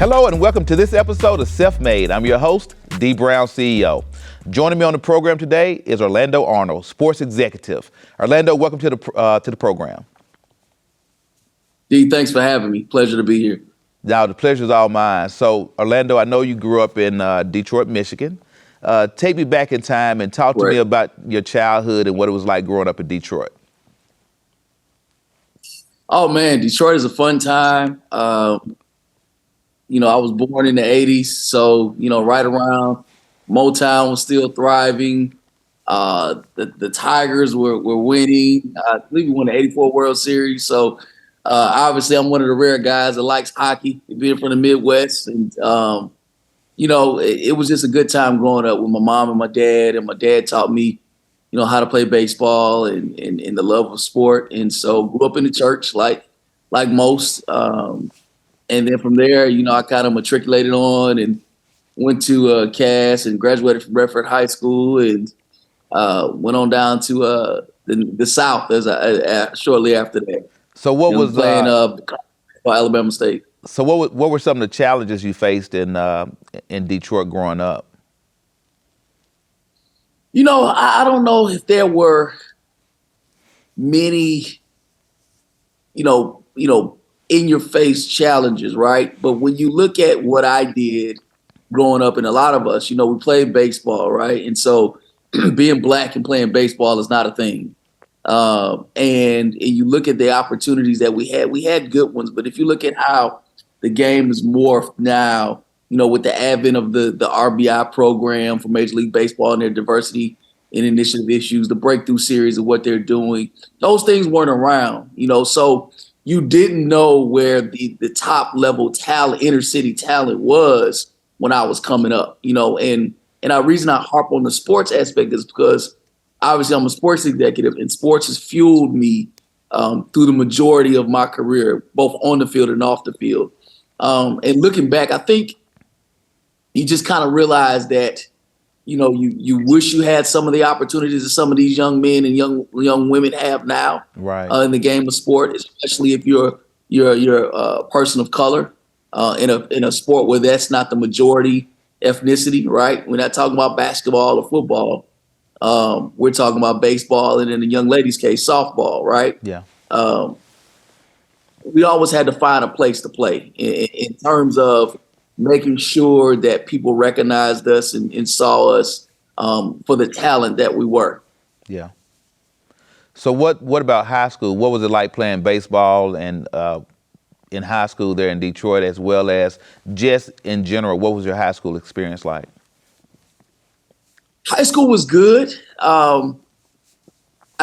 Hello and welcome to this episode of Self-Made. I'm your host, Dee Brown CEO. Joining me on the program today is Orlando Arnold, sports executive. Orlando, welcome to the program. Dee, thanks for having me. Pleasure to be here. Now, the pleasure is all mine. So, Orlando, I know you grew up in Detroit, Michigan. Take me back in time and talk to me about your childhood and what it was like growing up in Detroit. Oh, man, Detroit is a fun time. I was born in the 80s, so, right around Motown was still thriving. The Tigers were winning. I believe we won the 84 World Series. So, obviously, I'm one of the rare guys that likes hockey, being from the Midwest. And, it was just a good time growing up with my mom and my dad. And my dad taught me, how to play baseball and the love of sport. And so grew up in the church like most. And then from there, I kind of matriculated on and went to Cass and graduated from Redford High School and went on down to the South shortly after that. So what was playing for Alabama State? So what were some of the challenges you faced in Detroit growing up? I don't know if there were many, in your face challenges, right? But when you look at what I did growing up, and a lot of us, we played baseball, right? And so being black and playing baseball is not a thing. And you look at the opportunities that we had good ones. But if you look at how the game is morphed now, with the advent of the RBI program for Major League Baseball and their diversity and initiative issues, the breakthrough series of what they're doing, those things weren't around, so you didn't know where the top level talent, inner city talent was when I was coming up, and the reason I harp on the sports aspect is because obviously I'm a sports executive and sports has fueled me through the majority of my career, both on the field and off the field. And looking back, I think you just kind of realize that, you wish you had some of the opportunities that some of these young men and young women have now, right, in the game of sport, especially if you're a person of color in a sport where that's not the majority ethnicity, right? We're not talking about basketball or football. We're talking about baseball and in the young ladies' case, softball, right? Yeah. We always had to find a place to play in terms of making sure that people recognized us and saw us for the talent that we were. Yeah. So what about high school? What was it like playing baseball and in high school there in Detroit, as well as just in general? What was your high school experience like? High school was good. I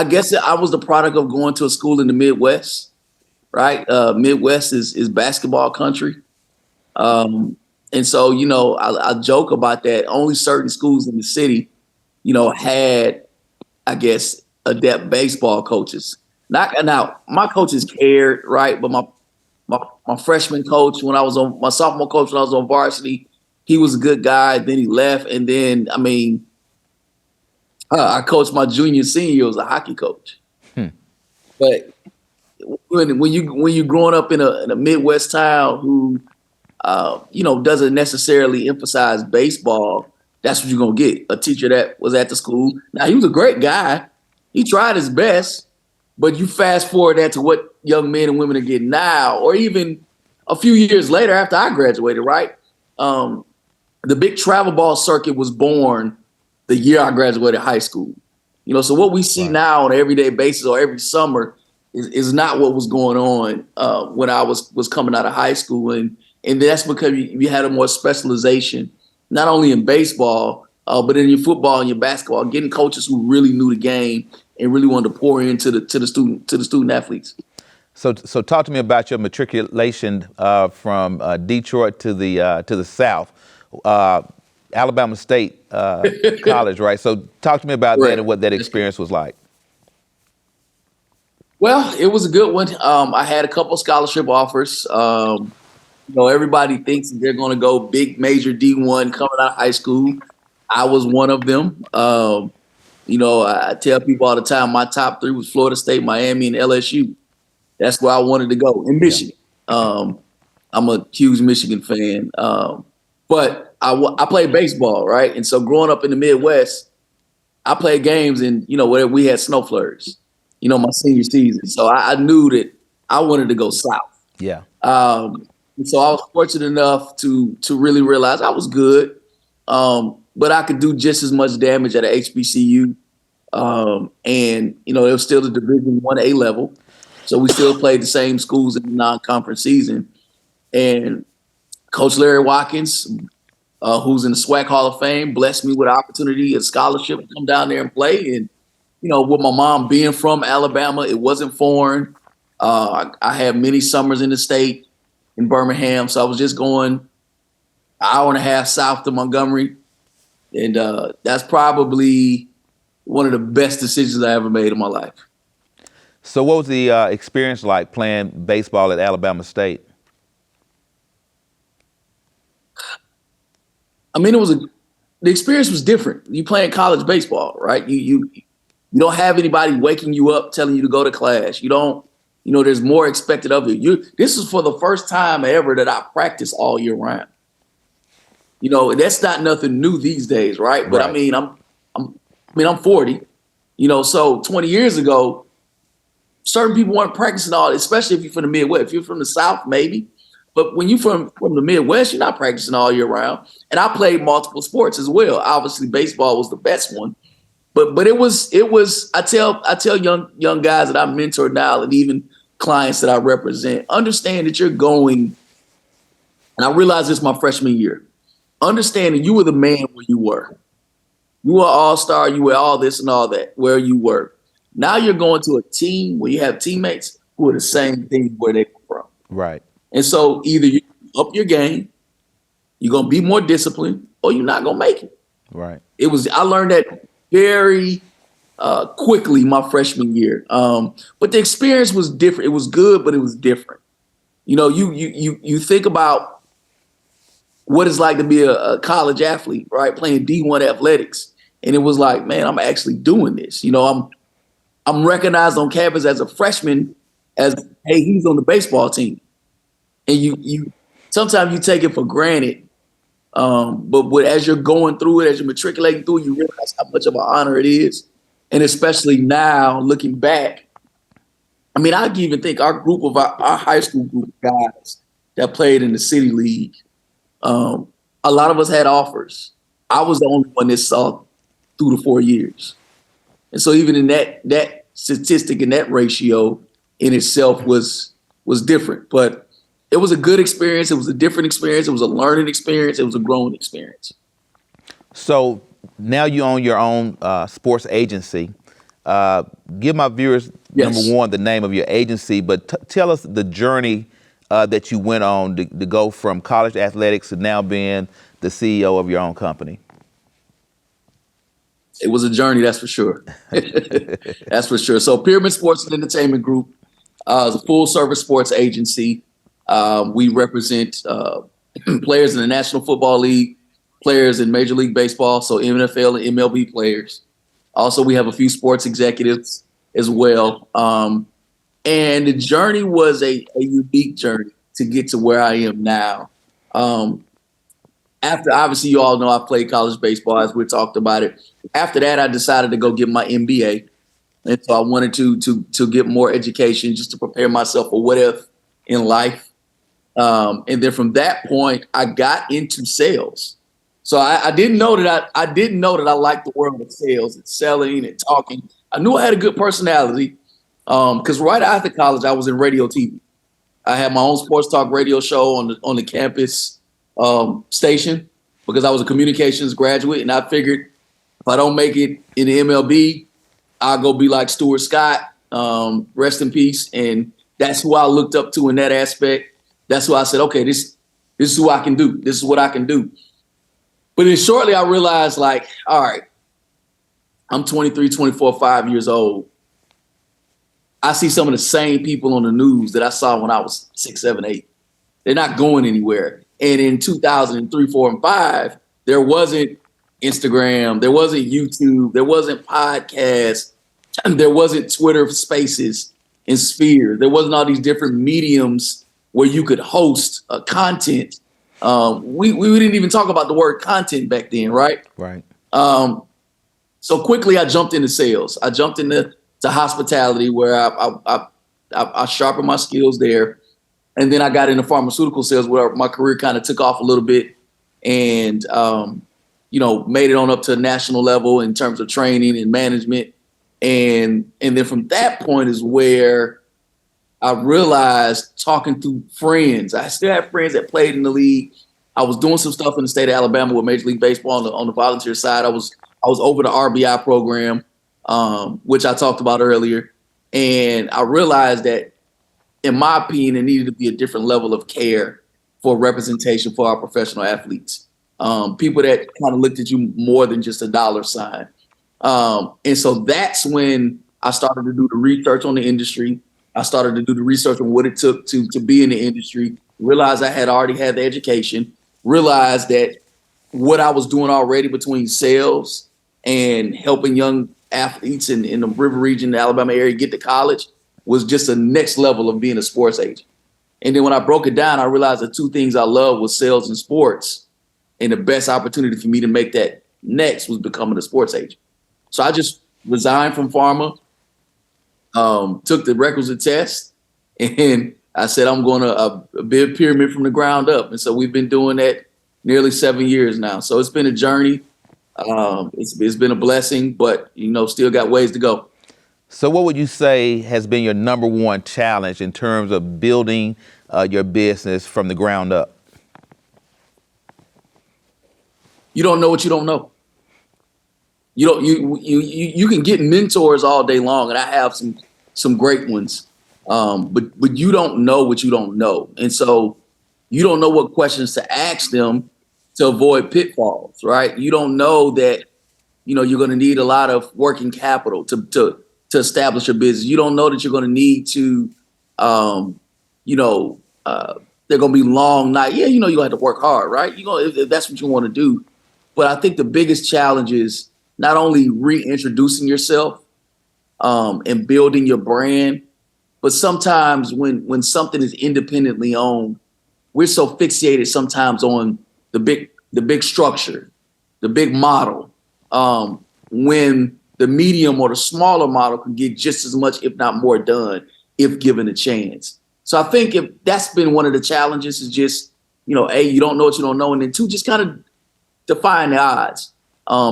guess I was the product of going to a school in the Midwest, right? Midwest is basketball country. And so, I joke about that. Only certain schools in the city, had, I guess, adept baseball coaches. Now, my coaches cared, right? But my freshman coach, my sophomore coach when I was on varsity, he was a good guy. Then he left. And then, I coached my junior, senior as a hockey coach. But when you growing up in a Midwest town who doesn't necessarily emphasize baseball, that's what you're going to get. A teacher that was at the school. Now, he was a great guy. He tried his best, but you fast forward that to what young men and women are getting now, or even a few years later after I graduated, right? The big travel ball circuit was born the year I graduated high school. So what we see now on an everyday basis or every summer is not what was going on when I was coming out of high school. And that's because you had a more specialization, not only in baseball, but in your football and your basketball, getting coaches who really knew the game and really wanted to pour into the student athletes. So talk to me about your matriculation from Detroit to the South, Alabama State College, right? So talk to me about that and what that experience was like. Well, it was a good one. I had a couple scholarship offers. Everybody thinks they're going to go big major D1 coming out of high school. I was one of them. I tell people all the time, my top three was Florida State, Miami, and LSU. That's where I wanted to go in Michigan. I'm a huge Michigan fan. But I played baseball, right? And so growing up in the Midwest, I played games and, where we had snow flurries, my senior season. So I knew that I wanted to go south. Yeah. And so I was fortunate enough to really realize I was good, but I could do just as much damage at a HBCU. And, it was still the Division 1A level. So we still played the same schools in the non-conference season. And Coach Larry Watkins, who's in the SWAC Hall of Fame, blessed me with an opportunity, a scholarship to come down there and play. And, with my mom being from Alabama, it wasn't foreign. I had many summers in the state in Birmingham. So I was just going an hour and a half south to Montgomery. And that's probably one of the best decisions I ever made in my life. So what was the experience like playing baseball at Alabama State? I mean, the experience was different. You playing college baseball, right? You don't have anybody waking you up telling you to go to class. You don't, there's more expected of you. This is for the first time ever that I practice all year round. That's not nothing new these days, right? But Right. I'm 40. So 20 years ago, certain people weren't practicing all, especially if you're from the Midwest. If you're from the South, maybe. But when you're from the Midwest, you're not practicing all year round. And I played multiple sports as well. Obviously, baseball was the best one. But it was. I tell young guys that I mentor now, and even clients that I represent, understand that you're going. And I realized this my freshman year. Understanding you were the man where you were. You were all-star. You were all this and all that where you were. Now you're going to a team where you have teammates who are the same thing where they come from. Right. And so either you up your game, you're going to be more disciplined, or you're not going to make it. Right. I learned that very quickly my freshman year. But the experience was different. It was good, but it was different. You think about what it's like to be a college athlete, right? Playing D1 athletics. And it was like, man, I'm actually doing this. I'm recognized on campus as a freshman as, hey, he's on the baseball team. And you sometimes you take it for granted. But as you're going through it, as you're matriculating through it, you realize how much of an honor it is. And especially now, looking back, I mean, I can even think our high school group of guys that played in the City League, a lot of us had offers. I was the only one that saw through the 4 years. And so even in that statistic and that ratio in itself was different. But it was a good experience. It was a different experience. It was a learning experience. It was a growing experience. So now you own your own sports agency. Give my viewers, Yes. number one, the name of your agency, but tell us the journey that you went on to go from college athletics to now being the CEO of your own company. It was a journey, that's for sure. That's for sure. So Pyramid Sports and Entertainment Group is a full-service sports agency. We represent players in the National Football League, players in Major League Baseball, so NFL and MLB players. Also, we have a few sports executives as well. And the journey was a unique journey to get to where I am now. After, obviously, you all know I played college baseball, as we talked about it. After that, I decided to go get my MBA. And so I wanted to get more education just to prepare myself for what if in life. And then from that point, I got into sales. So I didn't know that I liked the world of sales and selling and talking. I knew I had a good personality because right after college, I was in radio TV. I had my own sports talk radio show on the campus station because I was a communications graduate, and I figured if I don't make it in the MLB, I'll go be like Stuart Scott, rest in peace. And that's who I looked up to in that aspect. That's why I said, okay, this is who I can do. This is what I can do. But then shortly I realized, like, all right, I'm 23, 24, 5 years old. I see some of the same people on the news that I saw when I was 6, 7, 8. They're not going anywhere. And in 2003, 4, and 5, there wasn't Instagram, there wasn't YouTube, there wasn't podcasts, there wasn't Twitter Spaces and Sphere. There wasn't all these different mediums where you could host content. We didn't even talk about the word content back then, right? Right. So quickly, I jumped into sales. I jumped into hospitality, where I sharpened my skills there, and then I got into pharmaceutical sales, where my career kind of took off a little bit, and made it on up to a national level in terms of training and management, and then from that point is where I realized, talking to friends, I still have friends that played in the league. I was doing some stuff in the state of Alabama with Major League Baseball on the volunteer side. I was over the RBI program, which I talked about earlier. And I realized that, in my opinion, there needed to be a different level of care for representation for our professional athletes. People that kind of looked at you more than just a dollar sign. And so that's when I started to do the research on the industry. I started to do the research on what it took to be in the industry, realized I had already had the education, realized that what I was doing already between sales and helping young athletes in the River region, the Alabama area, get to college was just the next level of being a sports agent. And then when I broke it down, I realized the two things I loved was sales and sports. And the best opportunity for me to make that next was becoming a sports agent. So I just resigned from pharma, took the requisite test, and I said, I'm going to build a pyramid from the ground up. And so we've been doing that nearly 7 years now. So it's been a journey. It's been a blessing, but, still got ways to go. So what would you say has been your number one challenge in terms of building your business from the ground up? You don't know what you don't know. You can get mentors all day long, and I have some great ones. But you don't know what you don't know. And so you don't know what questions to ask them to avoid pitfalls, right? You don't know that, you're going to need a lot of working capital to establish a business. You don't know that you're going to need to, they're going to be long nights. Yeah, you have to work hard, right? If that's what you want to do. But I think the biggest challenge is not only reintroducing yourself and building your brand, but sometimes when something is independently owned, we're so fixated sometimes on the big structure, the big model, when the medium or the smaller model can get just as much, if not more, done if given a chance. So I think if that's been one of the challenges, is just, A, you don't know what you don't know, and then 2, just kind of define the odds,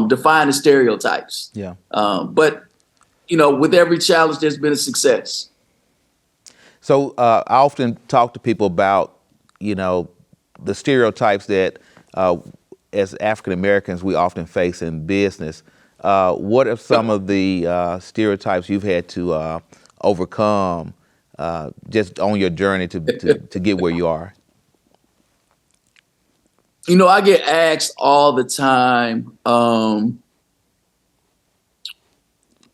define the stereotypes. Yeah. But with every challenge, there's been a success. So I often talk to people about, the stereotypes that as African Americans we often face in business. What are some of the stereotypes you've had to overcome just on your journey to get where you are? I get asked all the time,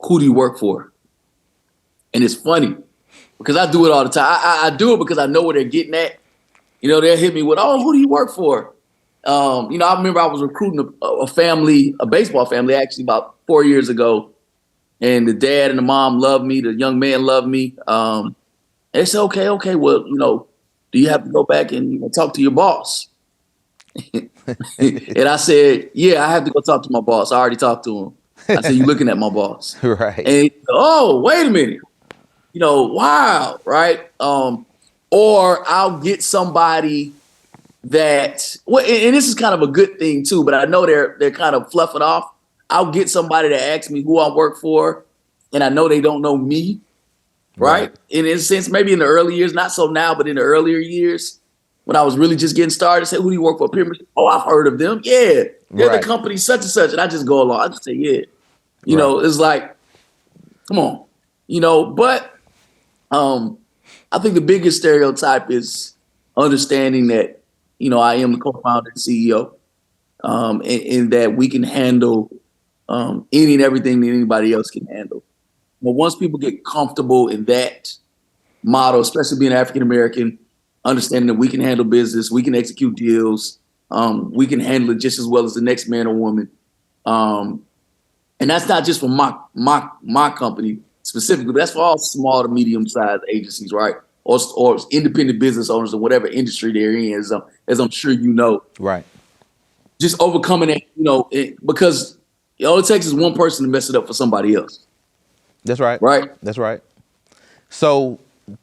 who do you work for? And it's funny because I do it all the time. I do it because I know where they're getting at. They'll hit me with, oh, who do you work for? I remember I was recruiting a baseball family, actually about 4 years ago. And the dad and the mom loved me. The young man loved me. They said, okay, well, do you have to go back and talk to your boss? And I said, yeah, I have to go talk to my boss. I already talked to him. I said, you looking at my boss. Right. And he said, oh, wait a minute. Wow, right? Or I'll get somebody that, and this is kind of a good thing too, but I know they're kind of fluffing off. I'll get somebody to ask me who I work for, and I know they don't know me, right? And in a sense, maybe in the early years, not so now, but in the earlier years, when I was really just getting started, say, who do you work for? Pyramid? Oh, I've heard of them. Yeah, they're the company such and such. And I just go along. I just say, yeah. It's like, come on. But I think the biggest stereotype is understanding that, I am the co-founder and CEO, and that we can handle any and everything that anybody else can handle. But once people get comfortable in that model, especially being African-American, understanding that we can handle business, we can execute deals, we can handle it just as well as the next man or woman. And that's not just for my company specifically, but that's for all small to medium-sized agencies, right? or independent business owners in whatever industry they're in, as I'm sure you know. Right. Just overcoming it, because all it takes is one person to mess it up for somebody else. That's right. Right. That's right. So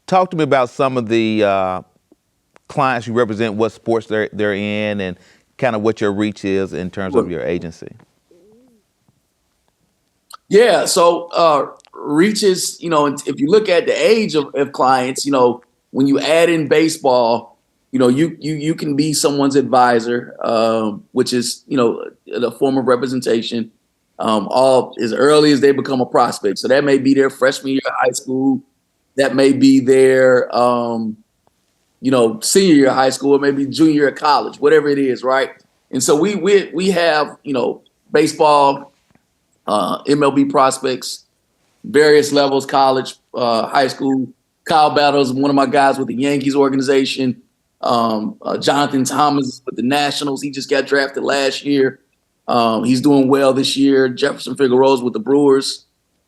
talk to me about some of the clients you represent, what sports they're in, and kind of what your reach is in terms of your agency. Yeah. So reaches, if you look at the age of clients, when you add in baseball, you can be someone's advisor, which is, a form of representation, all as early as they become a prospect. So that may be their freshman year of high school. That may be their, senior year of high school, or maybe junior year of college, whatever it is, right? And so we have, baseball, MLB prospects, various levels, college, high school. Kyle Battles, one of my guys with the Yankees organization. Jonathan Thomas with the Nationals. He just got drafted last year. He's doing well this year. Jefferson Figueroa's with the Brewers.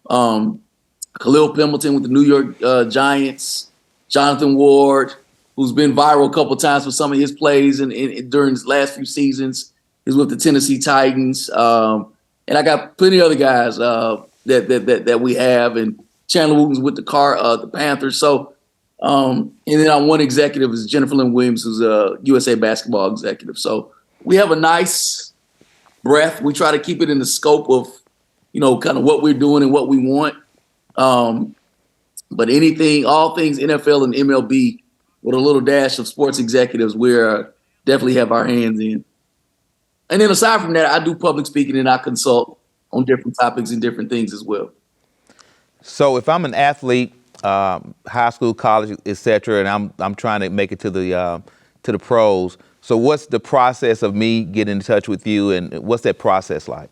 Khalil Pimpleton with the New York Giants. Jonathan Ward, who's been viral a couple of times for some of his plays and during his last few seasons, is with the Tennessee Titans. And I got plenty of other guys that we have, and Chandler Wooten's with the Panthers. So, and then our one executive is Jennifer Lynn Williams, who's a USA Basketball executive. So we have a nice breadth. We try to keep it in the scope of, kind of what we're doing and what we want. But all things NFL and MLB with a little dash of sports executives, we're definitely have our hands in. And then aside from that, I do public speaking and I consult on different topics and different things as well. So if I'm an athlete, high school, college, et cetera, and I'm trying to make it to the pros, so what's the process of me getting in touch with you, and what's that process like?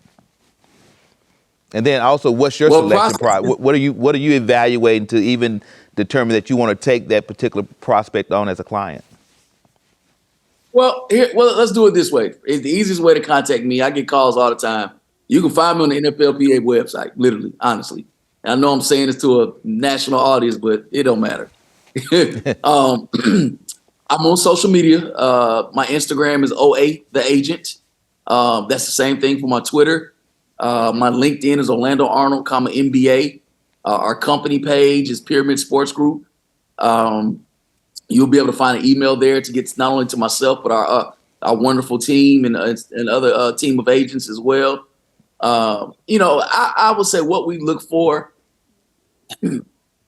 And then also, what's your selection process? What are you evaluating to even determine that you want to take that particular prospect on as a client? Well, let's do it this way. It's the easiest way to contact me. I get calls all the time. You can find me on the NFLPA website, literally, honestly. And I know I'm saying this to a national audience, but it don't matter. I'm on social media. My Instagram is OA the Agent. That's the same thing for my Twitter. My LinkedIn is Orlando Arnold, MBA. Our company page is Pyramid Sports Group. You'll be able to find an email there to get not only to myself, but our wonderful team and other team of agents as well. I would say what we look for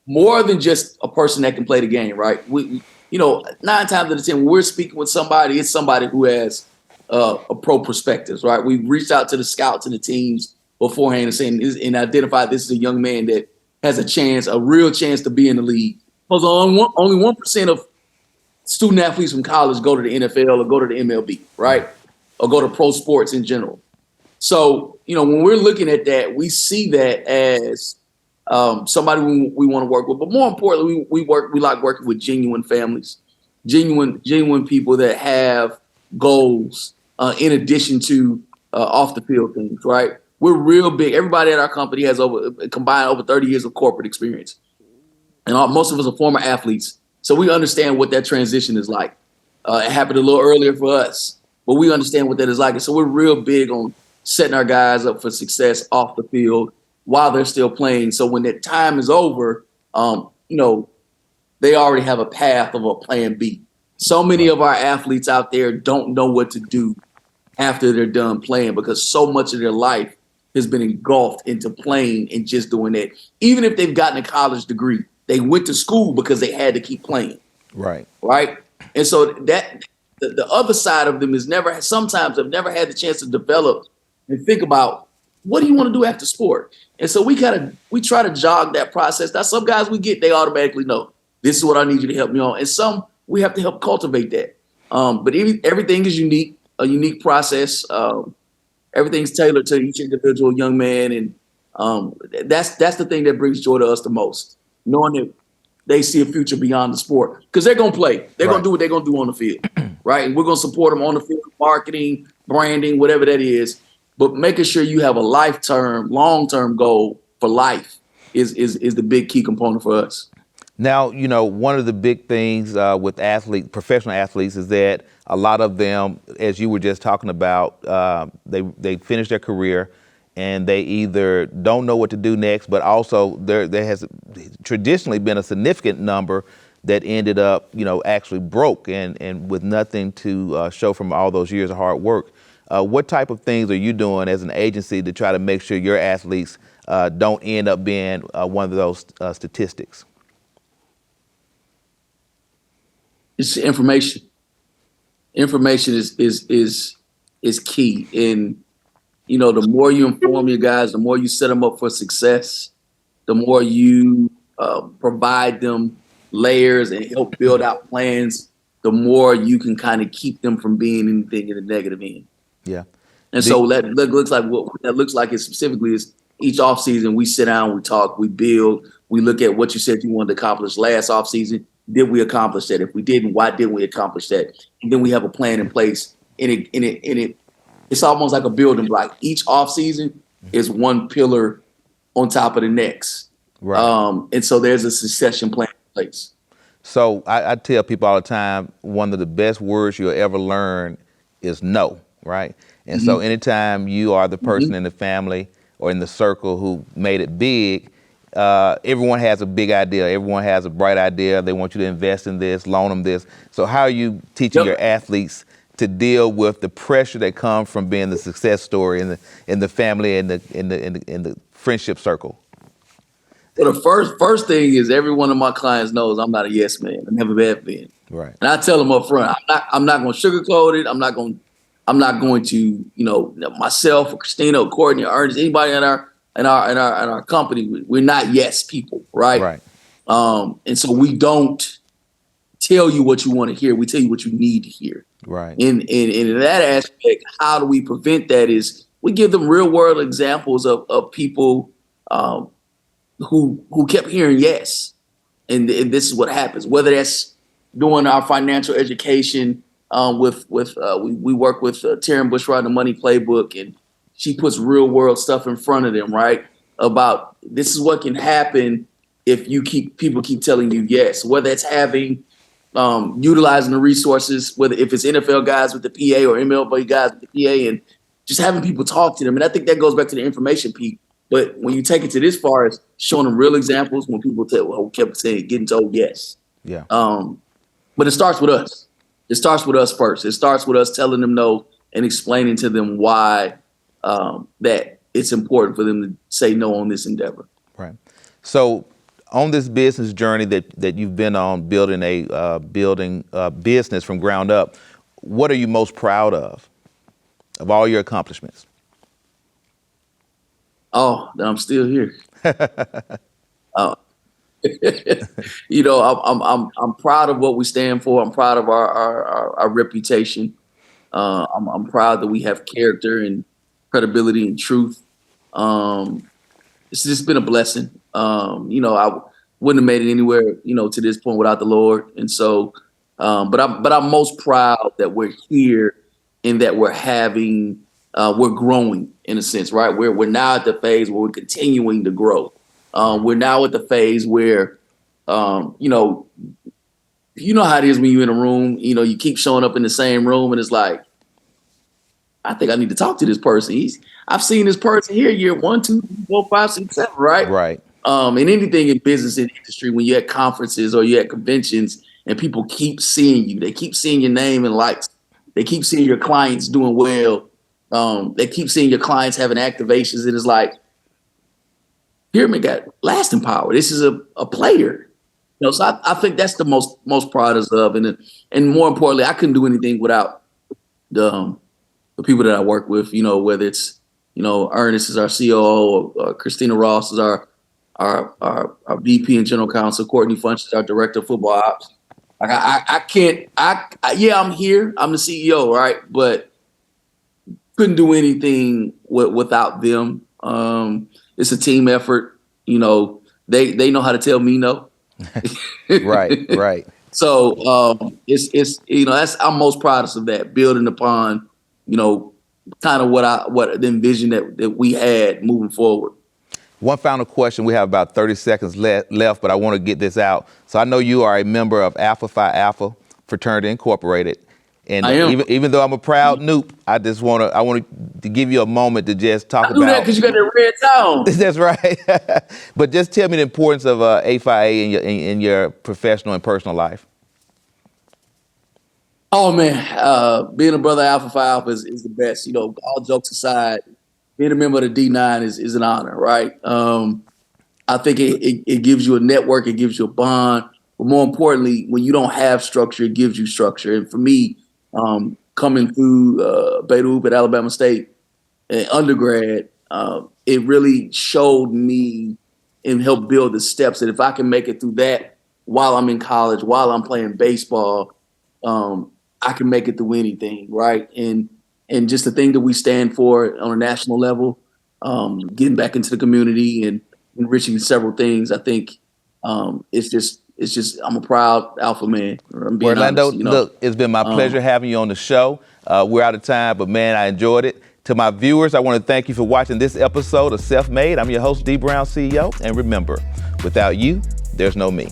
more than just a person that can play the game, right? We 9 times out of 10, when we're speaking with somebody, it's somebody who has a pro perspectives, right? We've reached out to the scouts and the teams beforehand and identified this is a young man that has a real chance to be in the league. Because only 1% of student athletes from college go to the NFL or go to the MLB, right? Or go to pro sports in general. So, when we're looking at that, we see that as somebody we want to work with. But more importantly, we like working with genuine families, genuine people that have goals in addition to off the field things, right? We're real big. Everybody at our company has combined over 30 years of corporate experience. And most of us are former athletes. So we understand what that transition is like. It happened a little earlier for us, but we understand what that is like. And so we're real big on setting our guys up for success off the field while they're still playing. So when that time is over, they already have a path of a plan B. So many of our athletes out there don't know what to do after they're done playing because so much of their life has been engulfed into playing and just doing that. Even if they've gotten a college degree, they went to school because they had to keep playing. Right. And so that the other side of them sometimes have never had the chance to develop and think about what do you want to do after sport? And so we try to jog that process. Now, some guys they automatically know this is what I need you to help me on. And some we have to help cultivate that. But everything is unique, a unique process. Everything's tailored to each individual young man. And that's the thing that brings joy to us the most, knowing that they see a future beyond the sport because they're going to play. They're going to do what they're going to do on the field, right? And we're going to support them on the field, marketing, branding, whatever that is. But making sure you have a long-term goal for life is the big key component for us. Now, one of the big things with professional athletes, is that a lot of them, as you were just talking about, they finish their career and they either don't know what to do next, but also there has traditionally been a significant number that ended up, actually broke and with nothing to show from all those years of hard work. What type of things are you doing as an agency to try to make sure your athletes don't end up being one of those statistics? It's information. Information is key. And the more you inform your guys, the more you set them up for success, the more you provide them layers and help build out plans, the more you can kind of keep them from being anything in the negative end. Yeah. And so that looks like what that looks like is specifically is each offseason we sit down, we talk, we build, we look at what you said you wanted to accomplish last offseason. Did we accomplish that? If we didn't, why didn't we accomplish that? And then we have a plan in place. And it's almost like a building block. Each offseason is one pillar on top of the next. Right. And so there's a succession plan in place. So I tell people all the time, one of the best words you'll ever learn is no, right? And so anytime you are the person in the family or in the circle who made it big, everyone has a big idea. Everyone has a bright idea. They want you to invest in this, loan them this. So how are you teaching your athletes to deal with the pressure that comes from being the success story in the family and in the friendship circle? Well, the first thing is every one of my clients knows I'm not a yes man. I never have been. Right. And I tell them up front, I'm not going to sugarcoat it. I'm not going to, myself or Christina or Courtney or Ernest, anybody in our company, we're not yes people, right? Right. And so we don't tell you what you want to hear. We tell you what you need to hear. Right. And in that aspect, how do we prevent that is we give them real world examples of people who kept hearing yes. And this is what happens, whether that's doing our financial education we work with Taryn Bushrod, the Money Playbook, and she puts real world stuff in front of them, right? About this is what can happen if people keep telling you yes, whether it's having utilizing the resources, if it's NFL guys with the PA or MLB guys with the PA, and just having people talk to them. And I think that goes back to the information piece. But when you take it to this far as showing them real examples, when people kept saying, getting told yes. Yeah. But it starts with us. It starts with us first. It starts with us telling them no and explaining to them why that it's important for them to say no on this endeavor. Right. So on this business journey that you've been on, building a business from ground up, what are you most proud of all your accomplishments? Oh, that I'm still here. I'm proud of what we stand for. I'm proud of our reputation. I'm proud that we have character and credibility and truth. It's just been a blessing. I wouldn't have made it anywhere, to this point without the Lord. And so, but I'm most proud that we're here and that we're growing in a sense, right? We're now at the phase where we're continuing to grow. We're now at the phase where, you know how it is when you're in a room, you keep showing up in the same room and it's like, I think I need to talk to this person. I've seen this person here year 1, 2, 3, 4, 5, 6, 7, right? Right. And anything in business and industry, when you're at conferences or you're at conventions and people keep seeing you, they keep seeing your name and likes, they keep seeing your clients doing well. They keep seeing your clients having activations. It is like, Pyramid got lasting power. This is a player. So I think that's the most proud of, and more importantly, I couldn't do anything without the people that I work with. Whether it's Ernest is our COO, or Christina Ross is our VP and General Counsel, Courtney Funch is our Director of Football Ops. Like I'm here. I'm the CEO, right? But couldn't do anything without them. It's a team effort. They know how to tell me no. Right. So it's I'm most proudest of that, building upon kind of what the envision that we had moving forward. One final question. We have about 30 seconds left, but I want to get this out. So I know you are a member of Alpha Phi Alpha Fraternity Incorporated. And I am. even though I'm a proud Noop, I want to give you a moment to just talk I do that about. because you got that red towel. That's right. But just tell me the importance of A-Phi-A in your professional and personal life. Oh man, being a brother Alpha Phi Alpha is the best. You know, all jokes aside, being a member of the D9 is an honor, right? I think it gives you a network, it gives you a bond, but more importantly, when you don't have structure, it gives you structure. And for me, coming through Beta Hoop at Alabama State undergrad, it really showed me and helped build the steps that if I can make it through that while I'm in college, while I'm playing baseball, I can make it through anything, right? And just the thing that we stand for on a national level, getting back into the community and enriching several things, I think it's just I'm a proud Alpha man. I'm being Orlando, honest, you know? look, it's been my pleasure having you on the show. We're out of time, but man, I enjoyed it. To my viewers, I want to thank you for watching this episode of Self Made. I'm your host, Dee Brown CEO, and remember, without you, there's no me.